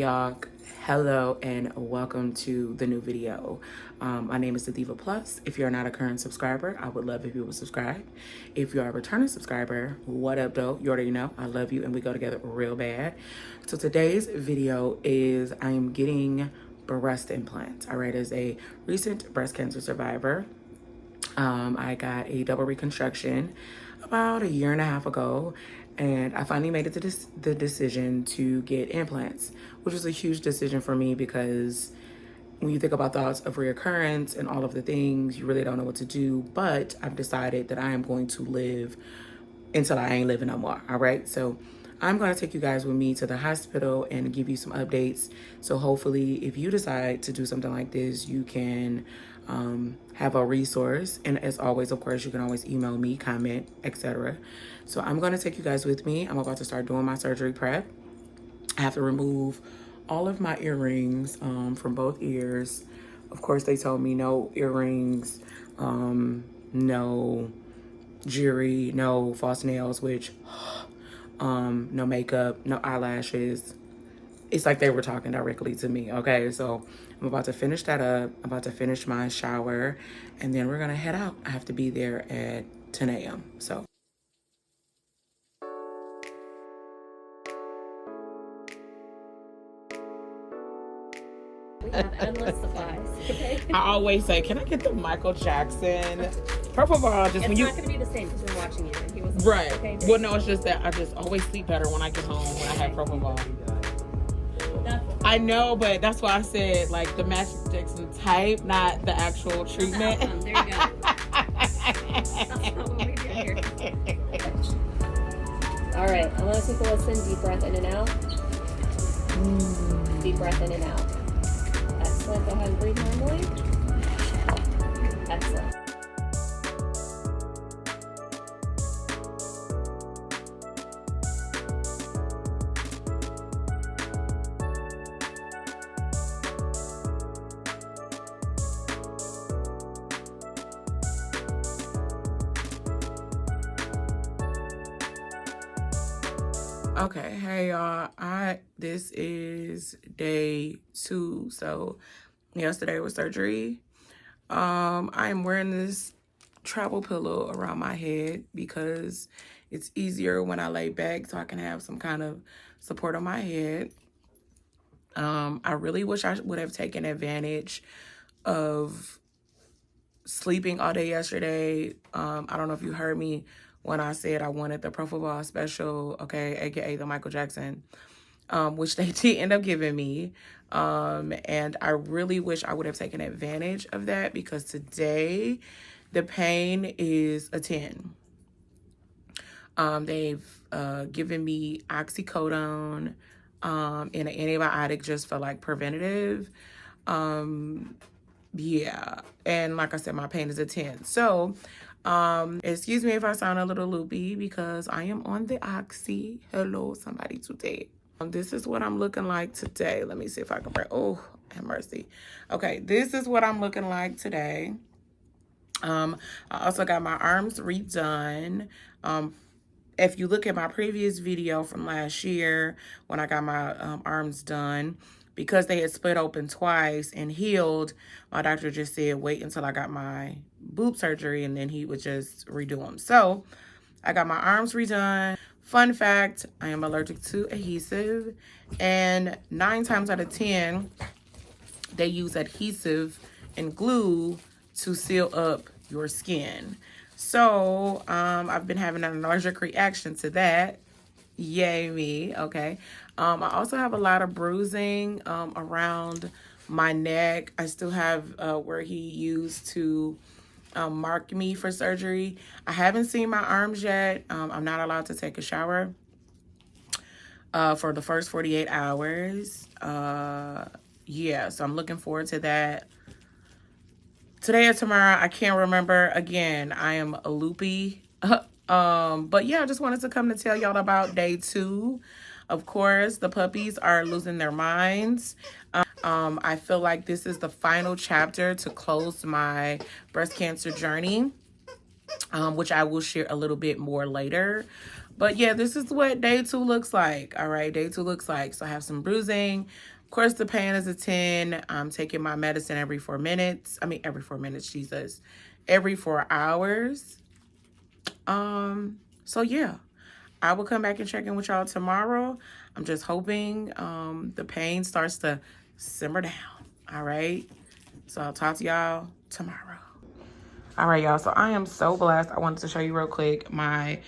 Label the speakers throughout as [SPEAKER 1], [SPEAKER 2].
[SPEAKER 1] y'all, hello and welcome to the new video. My name is the Diva Plus. If you're not a current subscriber, I would love if you would subscribe. If you are a returning subscriber, what up though? You already know I love you and we go together real bad. So today's video is I am getting breast implants. All right, as a recent breast cancer survivor, I got a double reconstruction about a year and a half ago, and I finally made it to the decision to get implants, which was a huge decision for me because when you think about thoughts of reoccurrence and all of the things, you really don't know what to do. But I've decided that I am going to live until I ain't living no more. All right. So I'm going to take you guys with me to the hospital and give you some updates. So hopefully if you decide to do something like this, you can have a resource. And as always, of course, you can always email me, comment, etc. So I'm going to take you guys with me. I'm about to start doing my surgery prep. I have to remove all of my earrings from both ears. Of course, they told me no earrings, no jewelry, no false nails, which no makeup, no eyelashes. It's like they were talking directly to me. Okay, so I'm about to finish that up. I'm about to finish my shower, and then we're gonna head out. I have to be there at 10 a.m. So.
[SPEAKER 2] We have endless supplies. Okay?
[SPEAKER 1] I always say, can I get the Michael Jackson purple ball? Just when
[SPEAKER 2] It's
[SPEAKER 1] you
[SPEAKER 2] not going to be the same because we're watching you. And he was
[SPEAKER 1] right.
[SPEAKER 2] Okay,
[SPEAKER 1] Well, no, it's just that I just always sleep better when I get home when I have purple ball. I know, but that's why I said like the Magic Jackson type, not the actual treatment.
[SPEAKER 2] There you go. That's not what we do here. All right, I want to take a listen. Deep breath in and out. Deep breath in and out. Excellent. Go ahead and breathe normally. Excellent.
[SPEAKER 1] Okay, hey y'all. This is day 2. So yesterday was surgery. I am wearing this travel pillow around my head because it's easier when I lay back so I can have some kind of support on my head. I really wish I would have taken advantage of sleeping all day yesterday. I don't know if you heard me when I said I wanted the Profile Ball special, okay, aka the Michael Jackson, which they did end up giving me. And I really wish I would have taken advantage of that because today the pain is a 10. They've given me oxycodone and an antibiotic just for like preventative. Yeah, and like I said, my pain is a 10. So excuse me if I sound a little loopy because I am on the oxy. Hello, somebody today. This is what I'm looking like today. Let me see if I can bring, oh, have mercy. Okay, this is what I'm looking like today. I also got my arms redone. If you look at my previous video from last year when I got my arms done, because they had split open twice and healed, my doctor just said wait until I got my boob surgery and then he would just redo them. So I got my arms redone. Fun fact, I am allergic to adhesive, and 9 times out of 10 they use adhesive and glue to seal up your skin. So I've been having an allergic reaction to that. Yay me. Okay. I also have a lot of bruising around my neck. I still have where he used to mark me for surgery. I haven't seen my arms yet. I'm not allowed to take a shower for the first 48 hours. Yeah, so I'm looking forward to that. Today or tomorrow, I can't remember. Again, I am a loopy. But yeah, I just wanted to come to tell y'all about day 2. Of course, the puppies are losing their minds. I feel like this is the final chapter to close my breast cancer journey, which I will share a little bit more later. But yeah, this is what day 2 looks like. All right, day 2 looks like. So I have some bruising. Of course, the pain is a 10. I'm taking my medicine every 4 minutes. I mean, every 4 minutes, Jesus. Every 4 hours. So yeah, I will come back and check in with y'all tomorrow. I'm just hoping the pain starts to simmer down. All right. So I'll talk to y'all tomorrow. All right, y'all. So I am so blessed. I wanted to show you real quick. My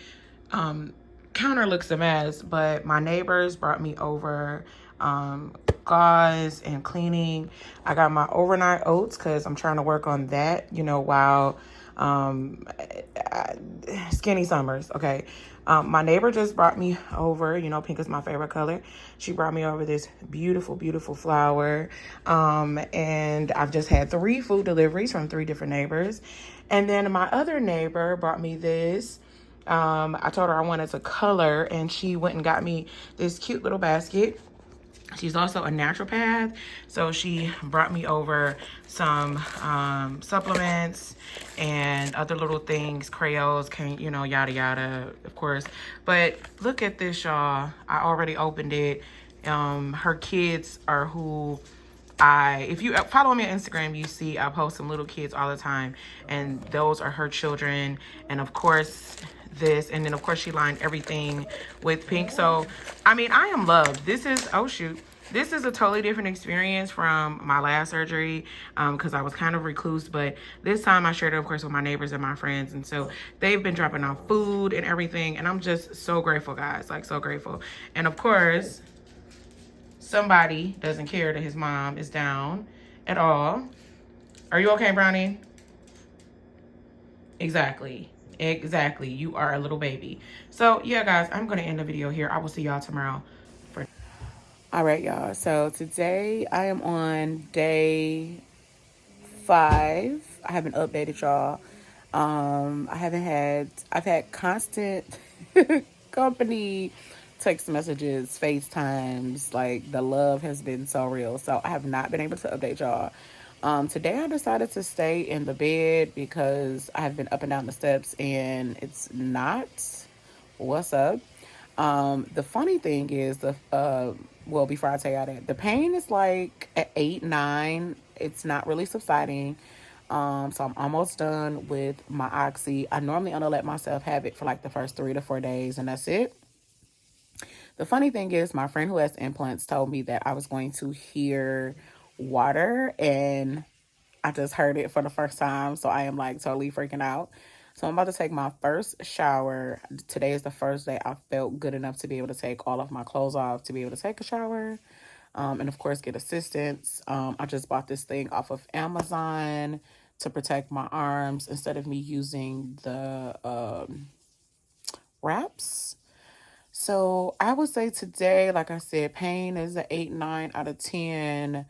[SPEAKER 1] counter looks a mess, but my neighbors brought me over gauze and cleaning. I got my overnight oats because I'm trying to work on that, you know, while skinny summers. Okay. My neighbor just brought me over, you know, pink is my favorite color. She brought me over this beautiful, beautiful flower. And I've just had 3 food deliveries from 3 different neighbors. And then my other neighbor brought me this. I told her I wanted to color, and she went and got me this cute little basket. She's also a naturopath, so she brought me over some supplements and other little things, crayons, you know, yada yada, of course. But look at this, y'all. I already opened it. Her kids are who if you follow me on Instagram, you see I post some little kids all the time, and those are her children. And of course this, and then of course she lined everything with pink. So I mean, I am loved. This is, oh shoot, this is a totally different experience from my last surgery, because I was kind of recluse, but this time I shared it, of course, with my neighbors and my friends. And so they've been dropping off food and everything, and I'm just so grateful, guys, like so grateful. And of course, somebody doesn't care that his mom is down at all. Are you okay, Brownie? Exactly. Exactly. You are a little baby. So yeah, guys, I'm going to end the video here. I will see y'all tomorrow. All right, y'all. So today I am on day 5. I haven't updated y'all. I've had constant company text messages, FaceTimes. Like, the love has been so real. So I have not been able to update y'all. Today I decided to stay in the bed because I have been up and down the steps and it's not what's up. The funny thing is well, before I tell y'all that, the pain is like at 8, 9. It's not really subsiding. So I'm almost done with my oxy. I normally only let myself have it for like the first 3 to 4 days, and that's it. The funny thing is, my friend who has implants told me that I was going to hear water, and I just heard it for the first time. So I am like totally freaking out. So I'm about to take my first shower. Today is the first day I felt good enough to be able to take all of my clothes off to be able to take a shower. And of course get assistance. I just bought this thing off of Amazon to protect my arms instead of me using the wraps. So I would say today, like I said, pain is an 8, 9 out of 10.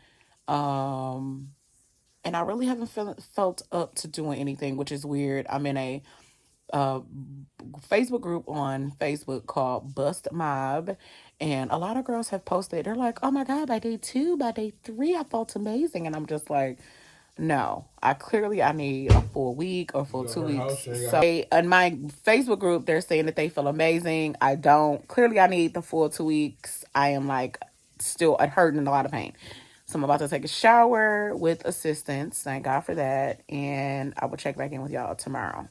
[SPEAKER 1] And I really haven't felt up to doing anything, which is weird. I'm in a Facebook group on Facebook called Bust Mob, and a lot of girls have posted. They're like, "Oh my God, by day 2, by day 3, I felt amazing," and I'm just like, no, I need a full week or full 2 weeks. So in my Facebook group, they're saying that they feel amazing. I don't. Clearly, I need the full 2 weeks. I am like still hurting in a lot of pain. So I'm about to take a shower with assistance. Thank God for that. And I will check back in with y'all tomorrow.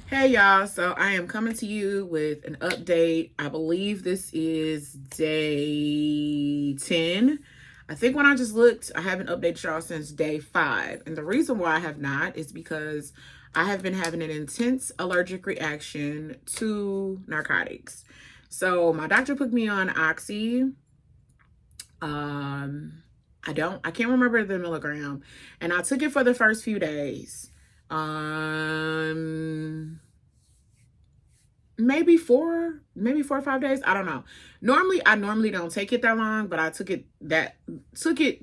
[SPEAKER 1] Hey y'all, so I am coming to you with an update. I believe this is day 10. I think when I just looked, I haven't updated y'all since day 5. And the reason why I have not is because I have been having an intense allergic reaction to narcotics. So my doctor put me on Oxy. I can't remember the milligram. And I took it for the first few days. Maybe 4 or 5 days. I don't know. I normally don't take it that long, but I took it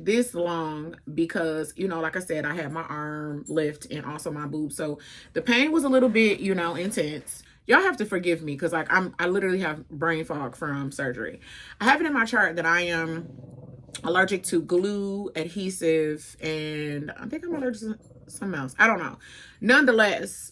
[SPEAKER 1] this long because, you know, like I said, I had my arm lift and also my boob. So the pain was a little bit, you know, intense. y'all have to forgive me because like I literally have brain fog from surgery. I have it in my chart that I am allergic to glue, adhesive, and I think I'm allergic to something else. I don't know. Nonetheless,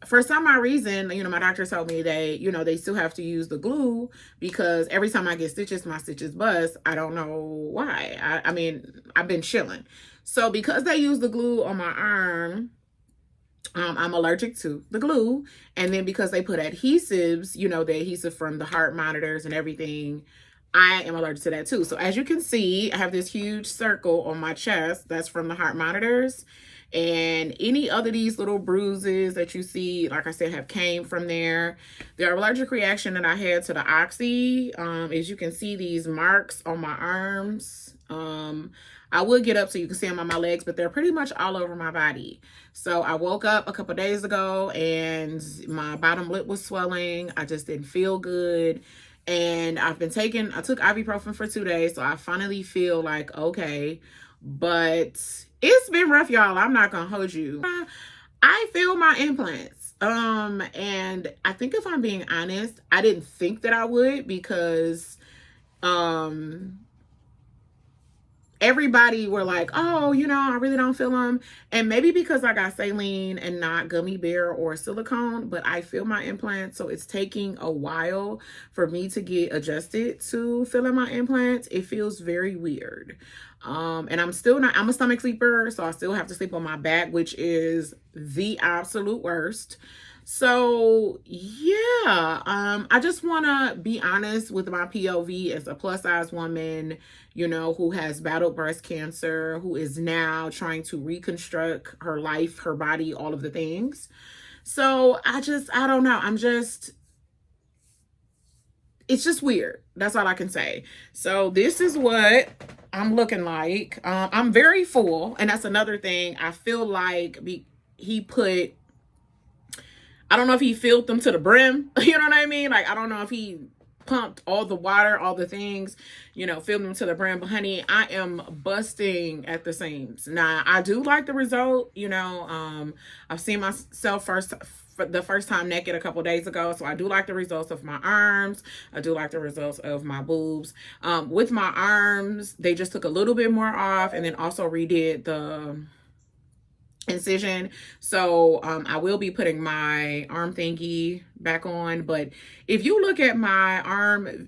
[SPEAKER 1] for some odd reason, you know, my doctor told me they still have to use the glue because every time I get stitches, my stitches bust. I don't know why. I mean, I've been chilling. So because they use the glue on my arm, I'm allergic to the glue. And then because they put adhesives, you know, the adhesive from the heart monitors and everything, I am allergic to that too. So as you can see, I have this huge circle on my chest that's from the heart monitors. And any other these little bruises that you see, like I said, have came from there. The allergic reaction that I had to the Oxy, as you can see these marks on my arms. I would get up so you can see them on my legs, but they're pretty much all over my body. So I woke up a couple days ago and my bottom lip was swelling. I just didn't feel good. And I took ibuprofen for 2 days. So I finally feel like, okay, but it's been rough, y'all. I'm not going to hold you. I feel my implants. And I think if I'm being honest, I didn't think that I would because, everybody were like, oh, you know, I really don't feel them. And maybe because I got saline and not gummy bear or silicone, but I feel my implants. So it's taking a while for me to get adjusted to feeling my implants. It feels very weird. And I'm a stomach sleeper. So I still have to sleep on my back, which is the absolute worst. So yeah, I just want to be honest with my POV as a plus size woman, you know, who has battled breast cancer, who is now trying to reconstruct her life, her body, all of the things. So I don't know. It's just weird. That's all I can say. So this is what I'm looking like. I'm very full. And that's another thing. I feel like I don't know if he filled them to the brim. You know what I mean? Like, I don't know if he pumped all the water, all the things, you know, filled them to the brim. But honey, I am busting at the seams. Now, I do like the result. You know, I've seen myself for the first time naked a couple days ago. So I do like the results of my arms. I do like the results of my boobs. With my arms, they just took a little bit more off and then also redid the incision. So I will be putting my arm thingy back on. But if you look at my arms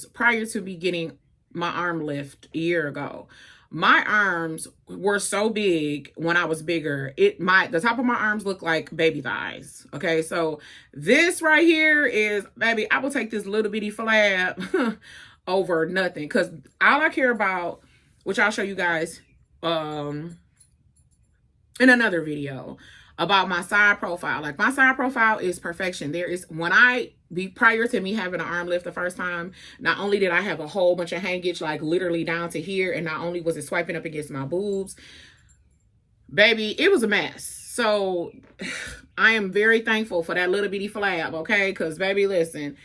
[SPEAKER 1] prior to me getting my arm lift a year ago, my arms were so big when I was bigger. The top of my arms look like baby thighs. Okay, so this right here is, baby, I will take this little bitty flab over nothing, because all I care about, which I'll show you guys in another video, about my side profile. Like, my side profile is perfection. Prior to me having an arm lift the first time, not only did I have a whole bunch of hangage, like literally down to here, and not only was it swiping up against my boobs, baby, it was a mess. So I am very thankful for that little bitty flab, okay? Because baby, listen,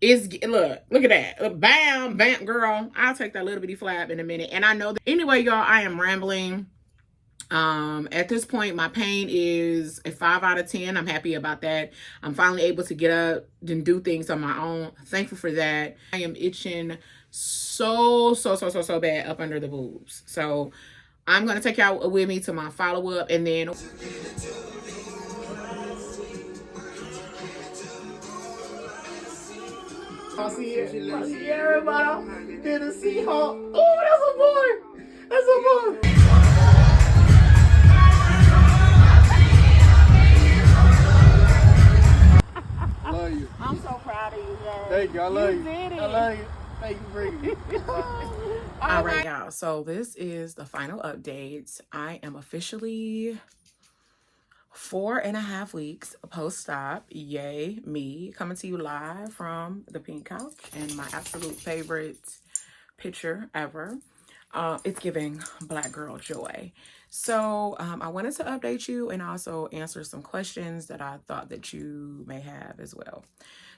[SPEAKER 1] look at that. Bam, bam, girl. I'll take that little bitty flab in a minute. And I know that, anyway, y'all, I am rambling. At this point, my pain is a 5 out of 10. I'm happy about that. I'm finally able to get up and do things on my own. Thankful for that. I am itching so bad up under the boobs. So I'm going to take y'all with me to my follow-up, and then I see it. I see everybody. Did a Seahawk. Oh, that's a boy. That's a boy.
[SPEAKER 3] Love you.
[SPEAKER 2] I'm so proud of you, guys.
[SPEAKER 3] Thank you. I love you.
[SPEAKER 2] Did it.
[SPEAKER 3] I love you. Thank you for bringing me.
[SPEAKER 1] All right, y'all. So this is the final update. I am officially 4.5 weeks post-op. Yay, me. Coming to you live from the pink couch and my absolute favorite picture ever. It's giving Black girl joy. So I wanted to update you and also answer some questions that I thought that you may have as well.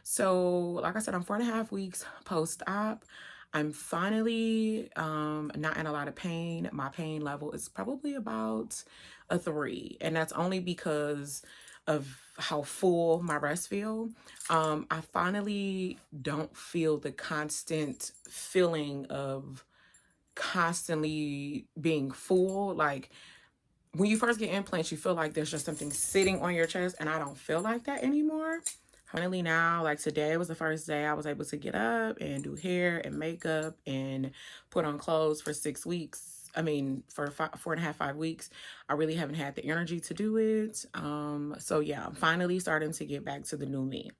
[SPEAKER 1] So like I said, I'm 4.5 weeks post-op. I'm finally not in a lot of pain. My pain level is probably about a 3. And that's only because of how full my breasts feel. I finally don't feel the constant feeling of constantly being full. Like when you first get implants, you feel like there's just something sitting on your chest, and I don't feel like that anymore. Finally now, like today was the first day I was able to get up and do hair and makeup and put on clothes for 6 weeks. I mean, for 4.5, 5 weeks. I really haven't had the energy to do it. So yeah, I'm finally starting to get back to the new me.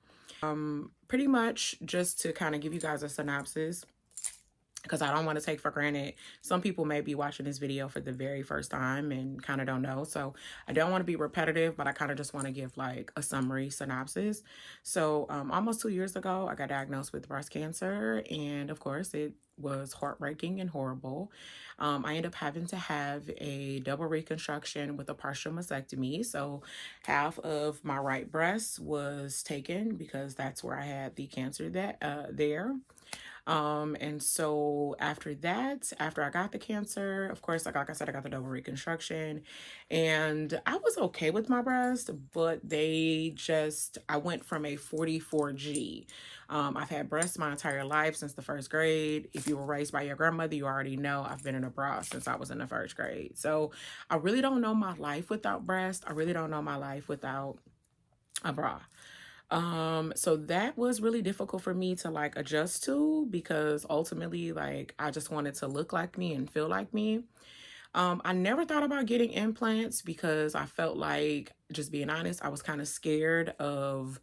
[SPEAKER 1] Pretty much just to kind of give you guys a synopsis, because I don't want to take for granted. Some people may be watching this video for the very first time and kind of don't know. So I don't want to be repetitive, but I kind of just want to give like a summary synopsis. So almost 2 years ago, I got diagnosed with breast cancer. And of course, it was heartbreaking and horrible. I ended up having to have a double reconstruction with a partial mastectomy. So half of my right breast was taken because that's where I had the cancer there. And so after that, after I got the cancer, of course, like I said, I got the double reconstruction, and I was okay with my breast, but I went from a 44G. I've had breasts my entire life since the first grade. If you were raised by your grandmother, you already know I've been in a bra since I was in the first grade. So I really don't know my life without breast. I really don't know my life without a bra. So that was really difficult for me to like adjust to, because ultimately, like, I just wanted to look like me and feel like me. I never thought about getting implants because I felt like, just being honest, I was kind of scared of,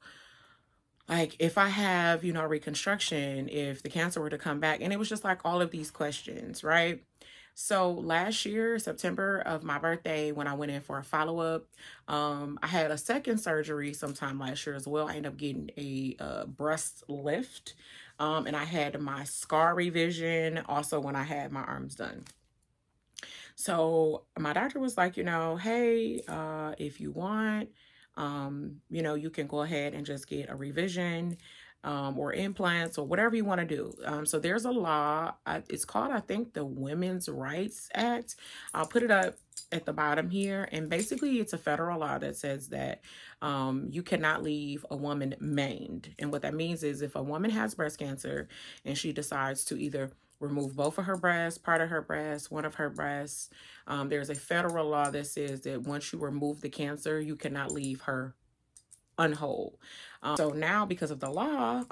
[SPEAKER 1] like, if I have, reconstruction, if the cancer were to come back, and it was just like all of these questions, right? So last year, September of my birthday, when I went in for a follow-up, I had a second surgery sometime last year as well. I ended up getting a breast lift, and I had my scar revision also when I had my arms done. So my doctor was like, hey, if you want, you can go ahead and just get a revision, or implants or whatever you want to do. So there's a law. It's called, I think, the Women's Rights Act. I'll put it up at the bottom here. And basically, it's a federal law that says that you cannot leave a woman maimed. And what that means is, if a woman has breast cancer and she decides to either remove both of her breasts, part of her breast, one of her breasts, there's a federal law that says that once you remove the cancer, you cannot leave her unwhole. So now, because of the law,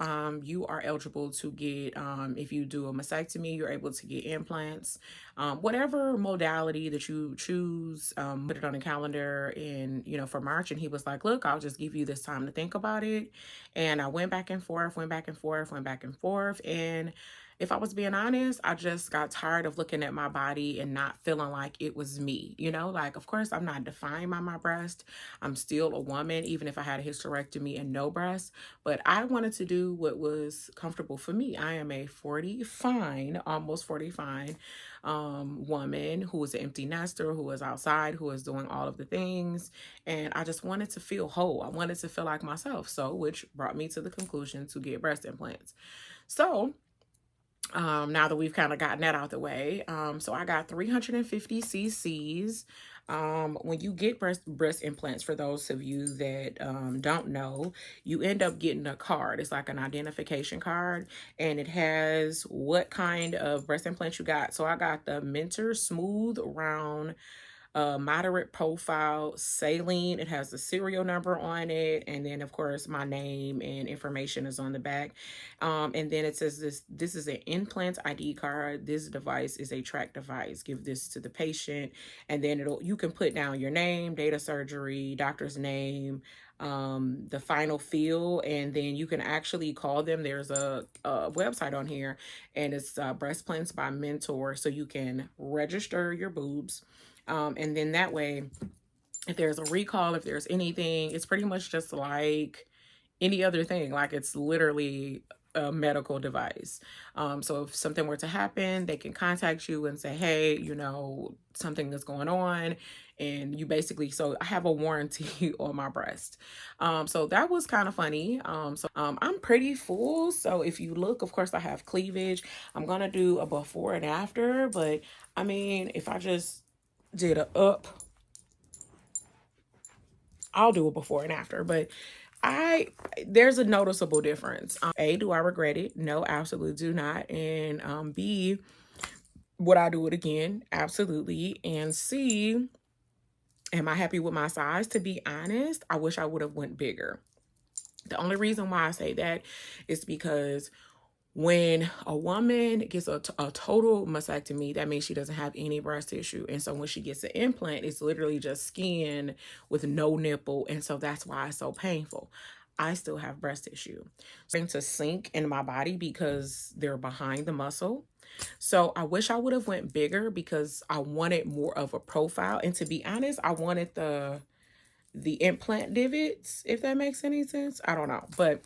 [SPEAKER 1] you are eligible to get, if you do a mastectomy, you're able to get implants, whatever modality that you choose. Put it on a calendar in, for March. And he was like, look, I'll just give you this time to think about it. And I went back and forth, went back and forth, went back and forth. And if I was being honest, I just got tired of looking at my body and not feeling like it was me. Like, of course, I'm not defined by my breast. I'm still a woman, even if I had a hysterectomy and no breast. But I wanted to do what was comfortable for me. I am a 40 fine, almost 40 fine woman who is an empty nester, who is outside, who is doing all of the things. And I just wanted to feel whole. I wanted to feel like myself. So, which brought me to the conclusion to get breast implants. So, now that we've kind of gotten that out the way, so I got 350 cc's. When you get breast implants, for those of you that don't know, you end up getting a card. It's like an identification card, and it has what kind of breast implants you got. So I got the Mentor Smooth Round moderate profile saline. It has the serial number on it, and then of course my name and information is on the back. And then it says this is an implant ID card. This device is a track device. Give this to the patient, and then you can put down your name, date of surgery, doctor's name, the final fill, and then you can actually call them. There's a website on here, and it's Breast Plants by Mentor, so you can register your boobs. And then that way, if there's a recall, if there's anything, it's pretty much just like any other thing. Like, it's literally a medical device. So if something were to happen, they can contact you and say, hey, something is going on. And you basically, so I have a warranty on my breast. So that was kind of funny. I'm pretty full. So if you look, of course, I have cleavage. I'm going to do a before and after. But I mean, if I just did a up I'll do a before and after, but there's a noticeable difference. A, do I regret it? No, absolutely do not. And B, would I do it again? Absolutely. And C, am I happy with my size? To be honest, I wish I would have went bigger. The only reason why I say that is because when a woman gets a total mastectomy, that means she doesn't have any breast tissue. And so when she gets an implant, it's literally just skin with no nipple. And so that's why it's so painful. I still have breast tissue. Starting to sink in my body because they're behind the muscle. So I wish I would have went bigger because I wanted more of a profile. And to be honest, I wanted the implant divots, if that makes any sense. I don't know. But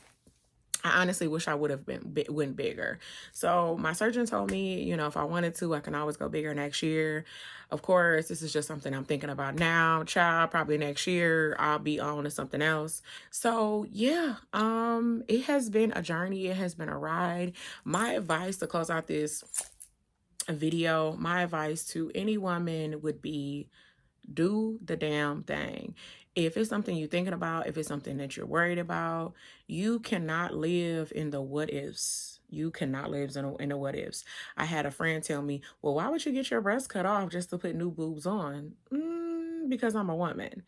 [SPEAKER 1] I honestly wish I would have went bigger. So my surgeon told me, you know, if I wanted to, I can always go bigger next year. Of course, this is just something I'm thinking about now. Child, probably next year I'll be on to something else. So yeah, it has been a journey. It has been a ride. My advice to close out this video, my advice to any woman would be, do the damn thing. If it's something you're thinking about, if it's something that you're worried about, you cannot live in the what ifs. You cannot live in the what ifs. I had a friend tell me, well, why would you get your breast cut off just to put new boobs on? Because I'm a woman.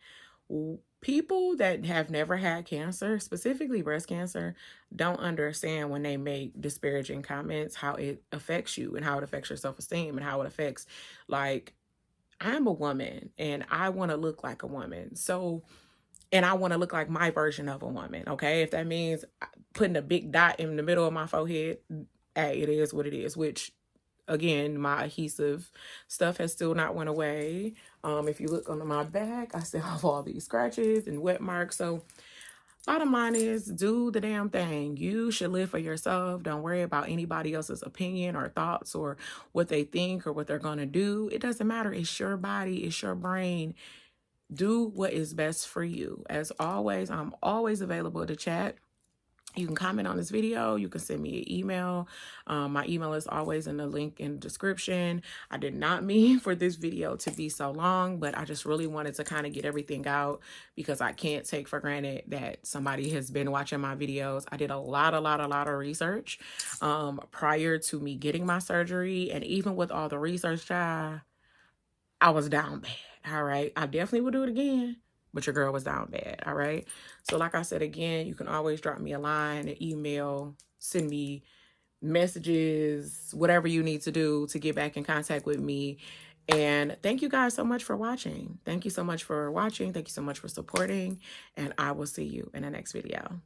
[SPEAKER 1] People that have never had cancer, specifically breast cancer, don't understand when they make disparaging comments, how it affects you and how it affects your self-esteem and how it affects, like, I'm a woman and I want to look like a woman. So, and I want to look like my version of a woman. Okay. If that means putting a big dot in the middle of my forehead, hey, it is what it is, which again, my adhesive stuff has still not went away. If you look under my back, I still have all these scratches and wet marks. So bottom line is, do the damn thing. You should live for yourself. Don't worry about anybody else's opinion or thoughts or what they think or what they're going to do. It doesn't matter. It's your body. It's your brain. Do what is best for you. As always, I'm always available to chat. You can comment on this video. You can send me an email. My email is always in the link in the description. I did not mean for this video to be so long, but I just really wanted to kind of get everything out because I can't take for granted that somebody has been watching my videos. I did a lot of research prior to me getting my surgery. And even with all the research, I was down bad. All right. I definitely would do it again. But your girl was down bad, all right? So like I said, again, you can always drop me a line, an email, send me messages, whatever you need to do to get back in contact with me. And thank you guys so much for watching. Thank you so much for watching. Thank you so much for supporting. And I will see you in the next video.